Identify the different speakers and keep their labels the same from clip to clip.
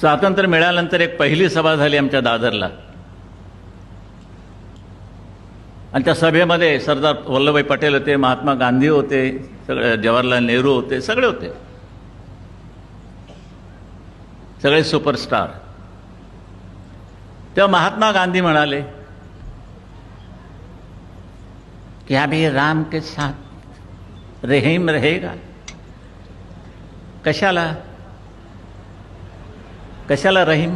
Speaker 1: स्वातंत्र्य मिळाल्यानंतर एक पहिली सभा झाली आमच्या दादरला, आणि त्या सभेमध्ये सरदार वल्लभभाई पटेल होते, महात्मा गांधी होते, सगळे जवाहरलाल नेहरू होते, सगळे होते, सगळे सुपरस्टार. तेव्हा महात्मा गांधी म्हणाले कि अभी राम के साथ रहीम रहेगा. कशाला कशाला रहीम?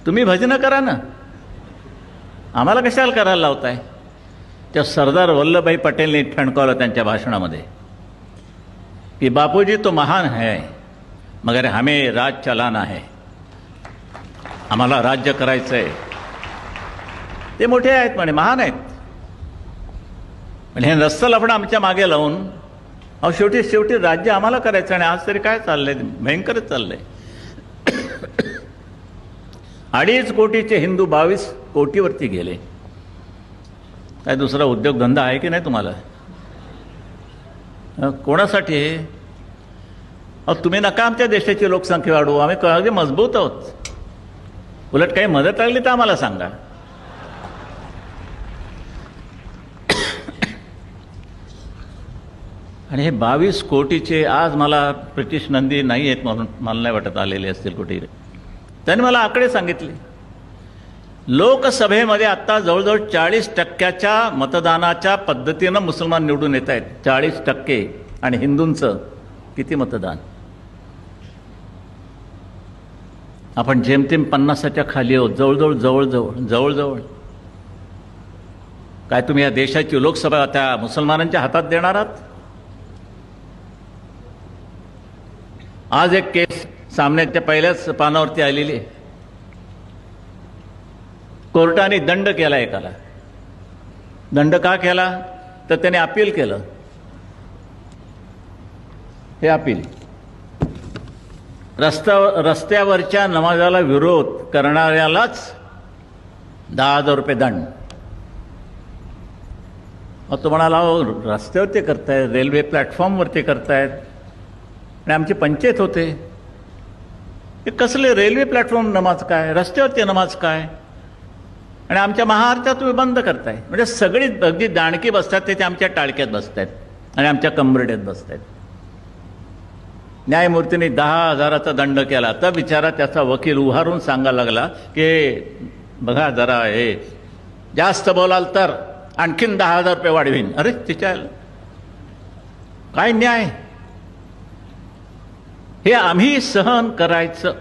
Speaker 1: तुम्ही भजन करा ना, आम्हाला कशाला करायला लावताय? त्या सरदार वल्लभभाई पटेलने ठणकावलं त्यांच्या भाषणामध्ये कि बापूजी तो महान है मगर हमें राज चलाना है, आम्हाला राज्य करायचं आहे. ते मोठे आहेत म्हणे, महान आहेत, पण हे नसतं लफडं आमच्या मागे लावून अहो शेवटी राज्य आम्हाला करायचं. आणि आज तरी काय चाललंय, भयंकरच चाललंय. 2.5 कोटीचे हिंदू 22 कोटीवरती गेले. काय दुसरा उद्योगधंदा आहे की नाही तुम्हाला? कोणासाठी? अहो तुम्ही नका आमच्या देशाची लोकसंख्या वाढवू, आम्ही अगदी मजबूत आहोत. उलट काही मदत लागली तर आम्हाला सांगा. आणि हे 22 कोटीचे आज मला ब्रिटिश नंदी नाही आहेत म्हणून मला नाही वाटत आलेले असतील कुठे. त्यांनी मला आकडे सांगितले. लोकसभेमध्ये आता जवळजवळ 40% मतदानाच्या पद्धतीनं मुसलमान निवडून येत आहेत. 40%. आणि हिंदूंचं किती मतदान? आपण जेमतेम 50च्या खाली आहोत. जवळजवळ काय तुम्ही या देशाची लोकसभा त्या मुसलमानांच्या हातात देणार आहात? आज एक केस सामन्याच्या पहिल्याच पानावरती आलेली आहे. कोर्टाने दंड केला एकाला. दंड का केला? तर त्याने अपील केलं. हे अपील रस्त्यावरच्या नमाजाला विरोध करणाऱ्यालाच 10,000 रुपये दंड. तो म्हणाला रस्त्यावरती करतायत, रेल्वे प्लॅटफॉर्मवरती करतायत, आणि आमची पंचायत होते. हे कसले रेल्वे प्लॅटफॉर्म नमाज काय, रस्त्यावरती नमाज काय, आणि आमच्या महाआरत्या तुम्ही बंद करताय. म्हणजे सगळी अगदी दाणकी बसतात ते आमच्या टाळक्यात बसतात आणि आमच्या कंबरड्यात बसतात. न्यायमूर्तीने 10,000चा दंड केला. तर बिचारा त्याचा वकील उभारून सांगायला लागला की बघा जरा हे जास्त बोलाल तर आणखीन 10,000 रुपये वाढवीन. अरे तिच्या काय न्याय? हे आम्ही सहन करायचं.